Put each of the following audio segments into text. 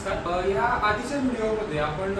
नमस्कार. या आधीच्या व्हिडिओमध्ये आपण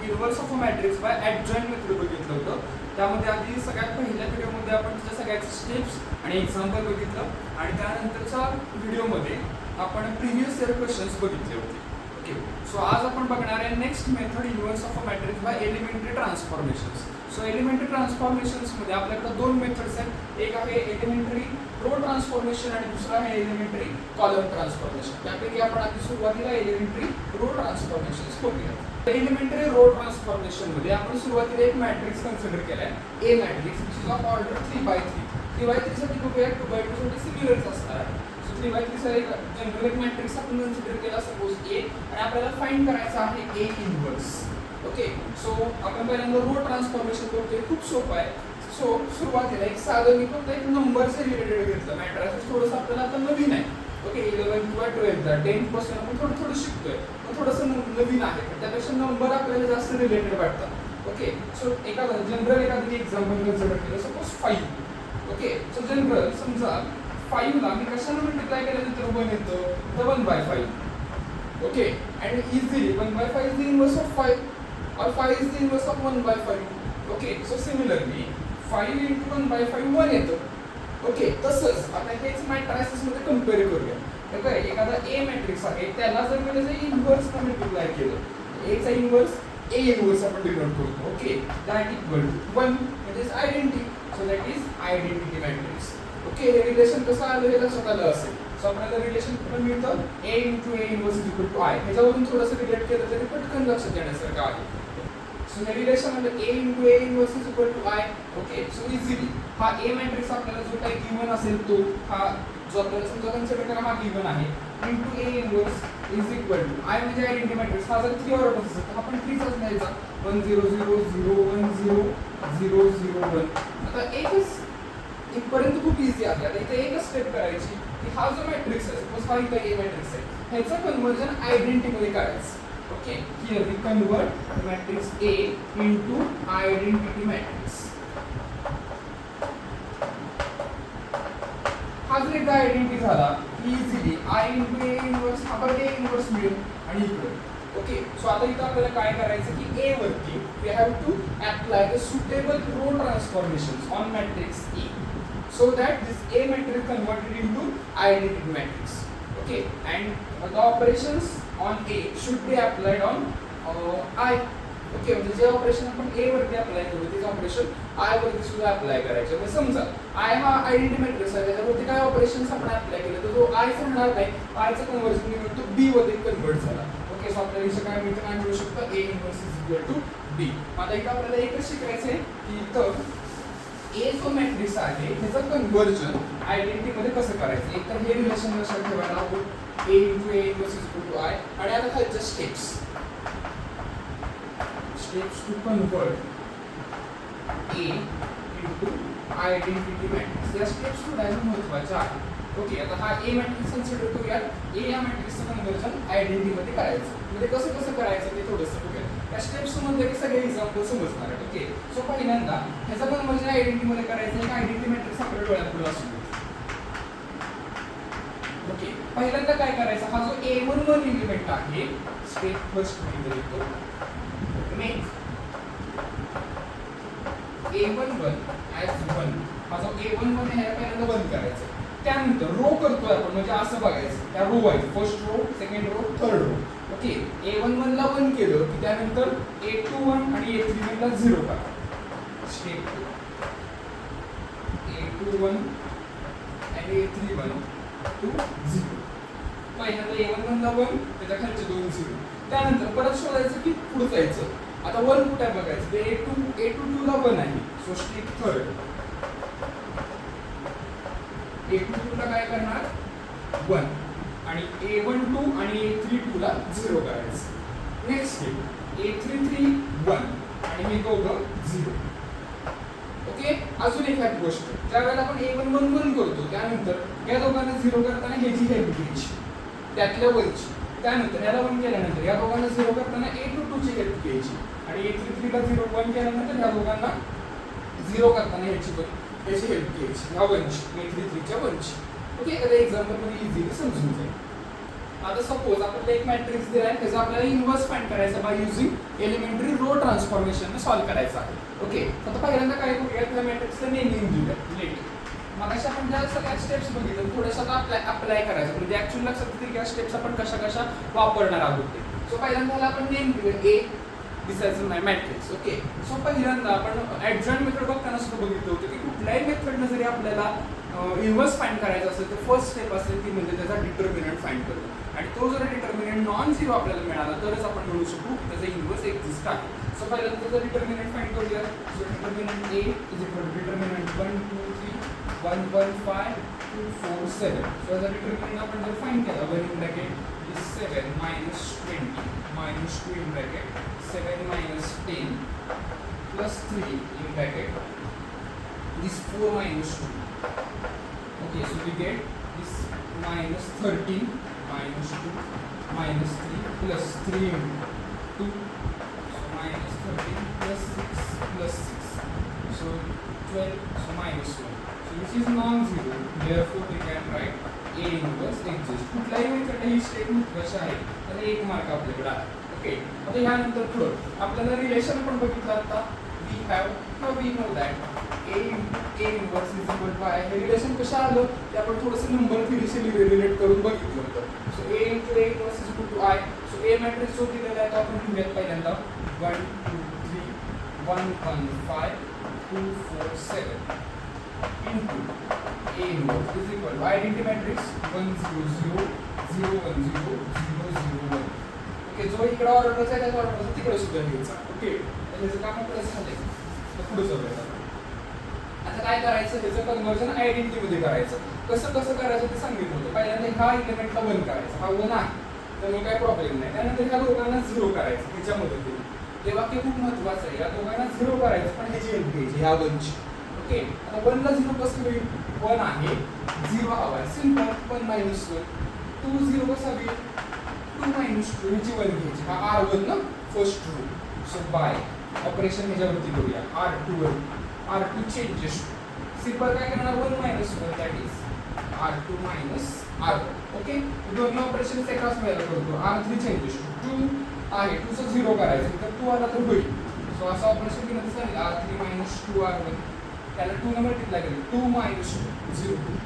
inverse of a matrix by adjoint method बघितलं होतं. त्यामध्ये आधी सगळ्यात पहिल्या व्हिडिओमध्ये आपण त्याच्या सगळ्याचे स्टेप्स आणि एक्झाम्पल बघितलं आणि त्यानंतरच्या व्हिडिओमध्ये आपण प्रिव्हियस इयर क्वेश्चन्स बघितले होते. ओके, सो आज आपण बघणार आहे next method inverse of a matrix by elementary transformations. So elementary ट्रान्सफॉर्मेशन्समध्ये आपल्याकडे दोन मेथड्स आहेत. एक आहे एलिमेंटरी रो ट्रान्सफॉर्मेशन आणि दुसरा आहे एलिमेंटरी कॉलम ट्रान्सफॉर्मेशन. त्यापैकी आपण आधी सुरुवातीला एलिमेंटरी रो ट्रान्सफॉर्मेशन्स बघूया. एलिमेंटरी रो ट्रान्सफॉर्मेशन मध्ये आपण सुरुवातीला एक मॅट्रिक्स कन्सिडर केलाय, A matrix which is of order 3x3. 3x3 साठी बघूया, 2x2 साठी सिमिलरच असणार आहे. सो 3x3 चा एक जनरल एक मॅट्रिक्स आपण कन्सिडर केला, सपोज ए, आणि आपल्याला फाइंड करायचा आहे ए इन्व्हर्स. ओके, सो आपण पहिल्यांदा रो ट्रान्सफॉर्मेशन करतोय, खूप सोपं आहे. सो सुरुवातीला एक साधं मी फक्त एक नंबरचे रिलेटेड घेतलं. मॅट्रिक्स थोडंसं आपल्याला आता नवीन आहे. ओके, 11 किंवा 12 10 पासून आपण थोडं शिकतोय, मग थोडंसं नवीन आहे, पण त्यापेक्षा नंबर आपल्याला जास्त रिलेटेड वाटतात. ओके, सो एखादं एखादं एक्झाम्पल कन्सिडर केलं, सपोज 5. ओके, सो जनरल समजा 5 ला मी कशाने मल्टिप्लाय केल्यानंतर 1 येतं, तर 1/5. Okay, and easily 1/5 is the inverse of 5 or 5 is the inverse of 1/5. Okay, so similarly 5 into 1/5 1 येतं. ओके, तसंच आता हेच मॅट्रिक्स मध्ये कम्पेअर करूया. तर काय, एखादा ए मॅट्रिक्स आहे, त्याला जर मी त्याचं इन्व्हर्स मल्टिप्लाय केलं, ए चा इन्व्हर्स ए इन्व्हर्स आपण डिनोट करतो. ओके, दॅट इक्वल टू 1 म्हणजे identity. So that is identity matrix. Okay, हे रिलेशन कसं आलं हे लक्षात आलं असेल. सो आपल्याला रिलेशन कुठं मिळतं, A into A inverse is equal to I. ह्याच्यावरून थोडंसं रिलेट केलं तरी पटकन लक्षात येण्यासारखं आहे. सो हे रिलेशन म्हणजे A into A inverse is equal to I. Okay, so easily हा ए मॅट्रिक्स आपल्याला जो काही गिवन असेल तो हा जो आपल्याला समजा कन्सिडर करा हा गिवन आहे, into A inverse is equal to I म्हणजे आयडेंटिटी मॅट्रिक्स. हा जर 3 ऑर्डर असेल तर आपण 3चाच घ्यायचा, 1 0 0 0 1 0 0 0 1. आता एकच इथपर्यंत खूप इझी आहे. आता इथे एकच स्टेप करायची की हा जो मॅट्रिक्स आहे, सपोज हा इथे ए मॅट्रिक्स आहे, ह्याचं कन्वर्जन आयडेंटिटी मध्ये करायचं. Okay, here we convert matrix A into identity matrix. हा जर एकदा आयडेंटिटी झाला easily I into A inverse हा परत ए इन्व्हर्स मिळेल आणि इकडे. ओके, सो आता इथं आपल्याला काय करायचं की ए वरती we have to apply the suitable row transformations on matrix A so that this A matrix converted into identity matrix. Okay, and the operations on A should be applied on I. Okay, म्हणजे जे operation आपण ए वरती apply करू तेच operation I वरती सुद्धा apply करायचे. म्हणजे समजा आय हा आयडेंटिटी मॅट्रिक्स आहे, त्याच्यावरती काय ऑपरेशन्स आपण अप्लाय केले तर तो आय होणार नाही, आयचं कन्वर्जन निघून तो बी मध्ये कन्वर्ट झाला. ओके, सो आपल्याला इथे काय मिळतं, काय मिळू शकतं, ए inverse is equal to be. आता इथं आपल्याला एकच शिकायचं आहे की इथं ए जो मॅट्रिक्स आहे त्याचं कन्वर्जन आयडेंटिटी मध्ये कसं करायचं. एक तर हे रिलेशन लक्षात ठेवायला हवं, A into A inverse is equal to I. आणि आता खालच्या steps to convert A into identity matrix. या स्टेप्स थोड्या महत्त्वाच्या आहेत. ओके, आता हा ए मॅट्रिक्स कन्सिडर करूया. ए या मॅट्रिक्सचं कन्वर्जन आयडेंटिटी मध्ये करायचं, म्हणजे कसं करायचं ते थोडंसं बघूया. त्या स्टेप्स मध्ये सगळे एक्झाम्पल समजणार आहेत. ओके, सो पहिल्यांदा ह्याचं कन्वर्जन आयडेंटिटी मध्ये करायचं. एक आयडेंटिटी मॅट्रिक्स आपल्या डोळ्यापुढे असू दे. ओके, पहिल्यांदा काय करायचं, हा जो A11 एलिमेंट आहे, स्टेप फर्स्ट मध्ये येतो, मेक A11 as 1. हा जो A11 आहे पहिल्यांदा 1 करायचं. त्यानंतर रो करतोय आपण, म्हणजे असं बघायचं त्या row wise, first row, second row, third row. Okay, A11 ला 1 केलं की त्यानंतर A21 आणि A31 ला 0 करा. स्टेप A21 आणि A31 to 0. पहिल्यांदा A11 ला 1, त्याच्या खालचे 2 0. त्यानंतर परत शोधायचं की पुढे जायचं. आता 1 कुठे बघायचं, ते A22 ला 1 आहे. सो स्टेप थर्ड A22 ला काय करणार 1 आणि A12 आणि A32 ला 0 करायचं. नेक्स्ट स्टेप A33 1 आणि हे दोघं 0. ओके, अजून एक गोष्ट, ज्या वेळेला आपण A11 1 करतो त्यानंतर या दोघांना 0 करताना ह्याची हेल्प घ्यायची त्यातल्या वरची. त्यानंतर याला 1 केल्यानंतर या दोघांना 0 करताना A22 ची हेल्प घ्यायची आणि A33 ला 0 1 केल्यानंतर या दोघांना 0 करताना ह्याची हेल्प घ्यायची, ह्या 1 ची, A33 च्या 1 ची. ओके, एखाद्या एक्झाम्पल मध्ये इझिली समजून जाईल. आता सपोज आपल्याला एक मॅट्रिक्स दिला आहे, त्याचा आपल्याला इन्व्हर्स फाइंड करायचा by using elementary row transformation solve करायचा आहे. ओके, आता पहिल्यांदा काय करूया, त्या मॅट्रिक्सचं नेमिंग दिलं लेट. मग अशा आपण ज्या सगळ्या स्टेप्स बघितल्या थोड्याशा अप्लाय करायचं, म्हणजे ऍक्च्युअली लक्षात येते की या स्टेप्स आपण कशा कशा वापरणार आहोत ते. सो पहिल्यांदा आपण नेम दिलं ए दिसायचं मॅट्रिक्स. ओके, सो पहिल्यांदा आपण ऍडजॉइंट मेथड बघताना सुद्धा बघितलं होतं की कुठल्याही मेथडनं जरी आपल्याला इन्व्हर्स फाइंड करायचा असेल तर फर्स्ट स्टेप असेल ती म्हणजे त्याचा डिटर्मिनंट फाइंड करणं, आणि तो जर डिटर्मिनंट नॉन झिरो आपल्याला मिळाला तरच आपण म्हणू शकू त्याचा इन्व्हर्स एक्झिस्ट आहे. सो पहिल्यांदा त्याचा डिटर्मिनंट फाइंड करूया. So determinant A is equal to determinant 1 2 3 1 1 5 2 4 7. So याचा डिटर्मिनंट आपण जर फाइंड केला 1 in bracket is 7 minus 20 minus 2 in bracket 7 minus 10 plus 3 in bracket this 4 minus 2. Okay, so we get this minus 13 minus 2 minus 3 plus 3 into 2, so minus 13 plus 6 plus 6, so 12, so minus 1. So this is non-zero, therefore we can write A inverse exists. कुठलाही method ही statement कशा आहे तर एक mark आपल्याकडे आहे. Okay, आता यानंतर पुढं आपल्याला रिलेशन पण बघितलं. आता we know that A inverse is equal to I. हे रिलेशन कसं आलं ते आपण थोडंसं नंबर थेरीशी रिलेट करून बघितलं होतं. So A inverse is equal to I. So A matrix जो दिलेला आहे तो आपण लिहूयात पहिल्यांदा 1 2 3 1 1 5 2 4 7 into A inverse is equal to identity matrix 1 0 0 0 1 0 0 0 1. Okay, जो इकडे ऑर्डरचा आहे त्याचा ऑर्डरचा तिकडे सुद्धा घ्यायचा. ओके, त्याचं काम आपलं झालंय तर पुढे जाऊया. आता काय करायचं, त्याचं कन्वर्जन आयडेंटिटी मध्ये करायचं. कसं कसं करायचं ते सांगितलं होतं. पहिल्यांदा ह्या एलिमेंटला 1 करायचं, हा 1 आहे त्यामुळे काय प्रॉब्लेम नाही. त्यानंतर ह्या दोघांना 0 करायचं त्याच्या मदतीने. ते वाक्य खूप महत्त्वाचं आहे. या दोघांना 0 करायचं पण ह्याची हेल्प घ्यायची ह्या 1ची. ओके, आता 1 ला 0 कसं होईल, 1 आहे 0 हवा आहे, सिंपल 1 minus 1. 2 0 कसा होईल, 2 minus 2 ह्याची 1 घ्यायची. हा R1 ना first row. So by operation ह्याच्यावरती करूया. R2 वर R2 चेंजेस सिंपल काय करणार 1 minus 1 that is R2 minus R1. Okay, दोन्ही ऑपरेशन एकाच वेळेला करतो. R3 चेंजेस 2 आहे 2 चा 0 करायचं तर 2 आला तर होईल. सो असं ऑपरेशन केलं तर चालेल. R3 minus 2 R1 त्याला 2 ने मल्टिप्लाय केलं 2 minus 2 0.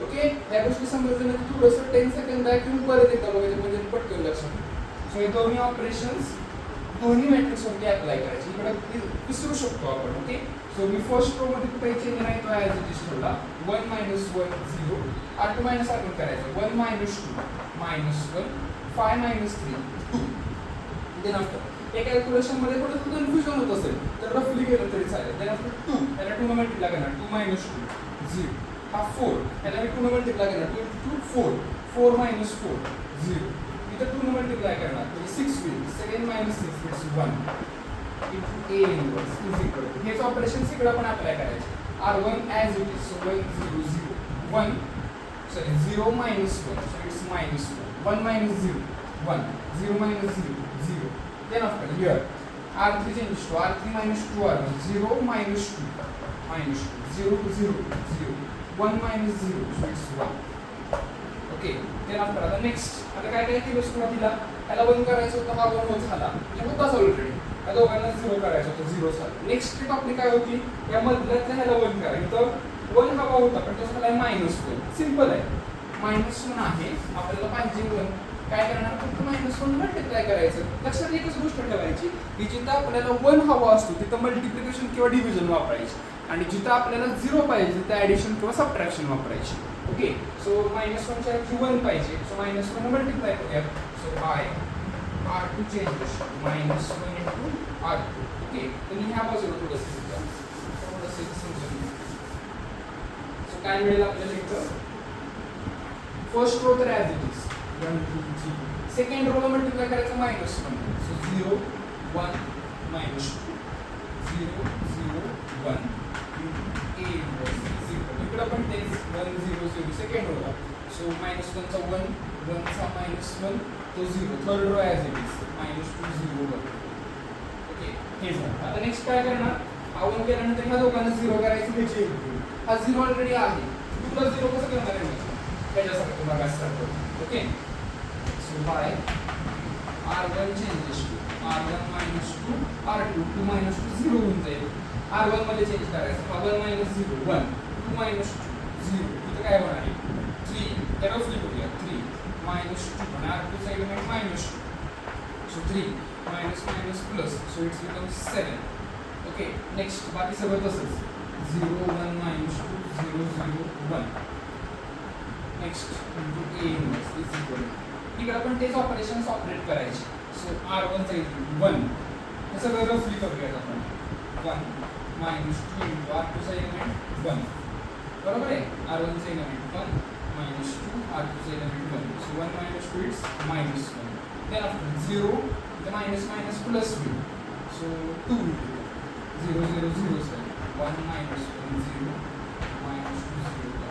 ओके, या गोष्टी समजण्यासाठी थोडंसं 10 सेकंद आहे की परत एकदा बघायचं म्हणजे पटकन लक्षात. सो हे दोन्ही ऑपरेशन्स दोन्ही मॅट्रिक्सवरती अप्लाय करायचे. इकडे विसरू शकतो आपण. ओके, सो मी फर्स्ट रो मध्ये कुठे चेंज नाही तो ॲज इट इज ठेवला 1 minus 1 0 R2 minus R1 करायचं 1 minus 2 minus 1 5 minus 3 2. Then after एक कॅल्क्युलेशन मध्ये थोडं कन्फ्युजन होत असेल तर रफली गेलं तरी चालेल. देन आफ्टर 2 त्याला 2 ने मल्टिप्लाय करणार 2 minus 2 0. हा 4 त्याला मी 2 ने मल्टिप्लाय करणार 2 into 4 4 minus 4 0. इथं 2 ने मल्टिप्लाय करणार तर 6 होईल 7 minus 6 it's 1 into A inverse is equal to हेच ऑपरेशन इकडे पण अप्लाय करायचे. R1 as it is, so 1 0 0 1 sorry 0 minus 1 so it's minus 1 1 minus 0 1 0 minus 0 0. Then after here R3 changes to R3 minus 2 R1 0 minus 2 minus 2 0 to 0 0 1 minus 0 so it's 1. Okay, then after आता next आता काय काय केलं सुरुवातीला त्याला 1 करायचं होतं, हा 1 होत झाला म्हणजे होताच ऑलरेडी. या दोघांना 0 करायचं होतं 0 झालं. नेक्स्ट स्टेप आपली काय होती, या मधल्यातल्या ह्याला 1 करायचं तर 1 हवा होता पण तो झाला -1. सिंपल आहे -1 आहे आपल्याला पाहिजे 1. काय करणार फक्त -1 मल्टिप्लाय करायचं. लक्षात एकच गोष्ट ठेवायची की जिथं आपल्याला 1 हवा असतो तिथं मल्टिप्लिकेशन किंवा डिव्हिजन वापरायची आणि जिथं आपल्याला 0 पाहिजे तिथं ॲडिशन किंवा सबट्रॅक्शन वापरायची. ओके, सो -1 च्या ऐवजी 1 पाहिजे सो -1 मल्टिप्लाय करूया. So by R2 changes -1 into R2. Okay, तर ह्या बाजूला थोडंसं समजून घ्या. सो काय मिळेल आपल्याला इथं फर्स्ट रो तर ॲज इट इज 1 2 3. सेकंड रोला मल्टिप्लाय करायचं -1 so 0 1 -2 0 0 1 into A inverse is equal. इकडं पण तेच 1 0 0 सेकंड रोला सो -1 चा 1 1 चा -1 तो 0. Third row as it is -2 0 1. Okay, हे झालं. आता नेक्स्ट काय करणार, हा 1 केल्यानंतर ह्या दोघांना 0 करायचं ह्याची हा 0 ऑलरेडी आहे. 2 + 0 कसं करणार आहे त्याच्यासारखं बघा असं. Okay, So by R1 changes to R1 minus 2 R2 2 minus 2 0 होऊन जाईल. R1 मध्ये चेंज करायचं. 1 minus 0 1 2 minus 2 0 इथं काय होणार आहे 3 त्याला फ्लिप करूया 3 minus 2 आणि R2 चा element minus 2 so 3 minus minus plus so it becomes 7. Okay, next बाकी सगळं तसंच 0 1 minus 2 0 0 1 next into A inverse is equal इकडे आपण तेच ऑपरेशन्स ऑपरेट करायचे. सो R1 चा एलिमेंट 1 हे सगळं रफली करूया आपण 1 minus 2 into R2 चा एलिमेंट 1 बरोबर आहे. R1 चा एलिमेंट 1 minus 2 R2 चा element 1 so 1 minus 2 is minus 1 then after 0 the minus minus plus will so 2 0 0 0 so 1 minus 1 0 minus 2 0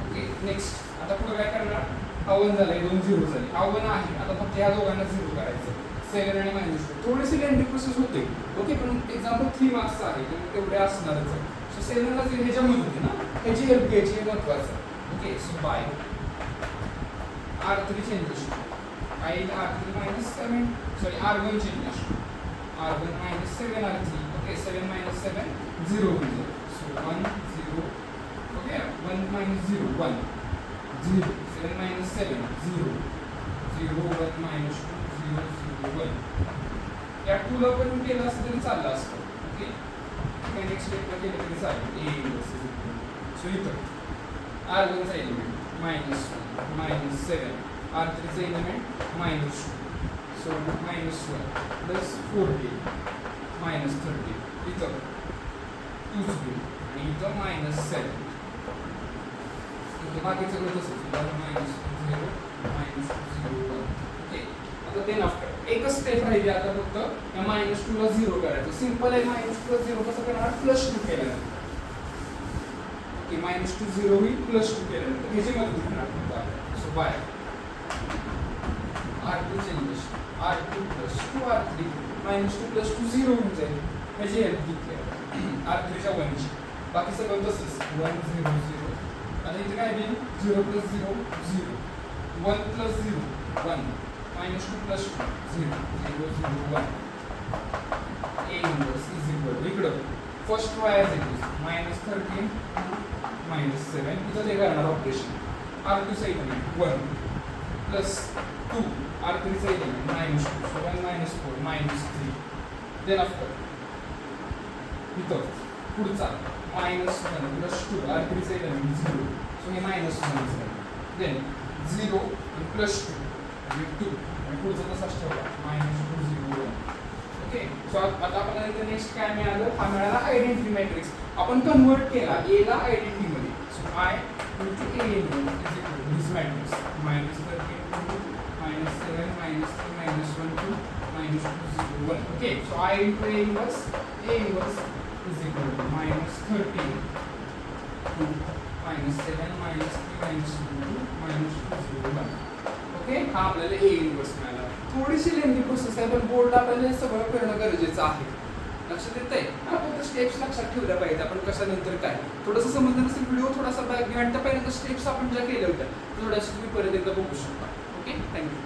okay next आता पुढे काय करणार हा 1 झालाय 2 0 झाले हा 1 आहे आता फक्त या दोघांना 0 करायचं 7 आणि minus 2 थोडीशी लेंदी प्रोसेस होते ओके पण एक्झाम्पल 3 मार्क्स आहे त्यामुळे तेवढे असणारच आहे. सो 7 ला जे ह्याच्यामध्ये ना ह्याची हेल्प घ्यायची हे महत्त्वाचं okay. So by R3 changes I R3 minus 7 sorry R1 changes R1 minus 7 R3 okay 7 minus 7 0 होईल so 1 0 okay 1 minus 0 1 0 7 minus 7 0 0 1 minus 2 0 0 1 या 2 ला पण केलं असतं तरी चाललं असतं ओके काही नेक्स्ट स्टेपला केलं तरी चालेल A इन्व्हर्स सो इथं R1 चा एलिमेंट minus 1 minus 7 R3 चा element minus 2 so minus 1 plus 40 minus 30 इथं 2 होईल आणि इथं minus 7 इथं बाकी सगळं तसंच 1 minus 0 minus 0 1 ओके. आता देन आफ्टर एकच स्टेप राहिली आता फक्त या minus 2 ला 0 करायचं. सिंपल आहे minus 2 ला 0 कसं करणार प्लस 2 केल्यानंतर ओके minus 2 0 होईल प्लस 2 केल्यानंतर ह्याची मदत घेणार फक्त. So by R2 changes R2 plus 2 R3 minus 2 plus 2 0 होऊन जाईल ह्याची हेल्प घेतली R3 च्या 1 ची बाकी सगळं तसंच 1 0 0 आता इथे काय होईल 0 plus 0 0 1 plus 0 1 minus 2 plus 2 0 0 0 1 A inverse is equal to इकडं first y as it is -13 minus 7 इथं ते करणार ऑपरेशन R2 चा एलिमेंट 1 plus 2 R3 चा element -2 so 1 minus 4 minus 3 then after इथं पुढचा -1 plus 2 R3 चा एलिमेंट 0 so हे -1 झालं then 0 plus 2 आणि 2 आणि पुढचा तसाच ठेवला -2 0 1 ओके. सो आता आपल्याला इथे नेक्स्ट काय मिळालं हा मिळाला आयडेंटिटी मॅट्रिक्स आपण कन्वर्ट केला A ला आयडेंटिटी मध्ये so I into A is equal to this matrix -13 -7 -3 -1 2 -2 0 1 okay. So I into A inverse is equal to -13 2 -7 -3 -2 -2 0 1 okay. हा आपल्याला A इन्व्हर्स मिळाला. थोडीशी लेंदी प्रोसेस आहे पण बोर्डला आपल्याला सगळं करणं गरजेचं आहे. लक्षात येत आहे आपण स्टेप्स लक्षात ठेवल्या पाहिजे आपण कशानंतर काय थोडंसं समजलं नसेल व्हिडिओ थोडासा बॅक घंटा पहिल्यांदा स्टेप्स आपण ज्या केल्या होत्या थोड्याशा तुम्ही परत एकदा बघू शकता ओके. थँक्यू.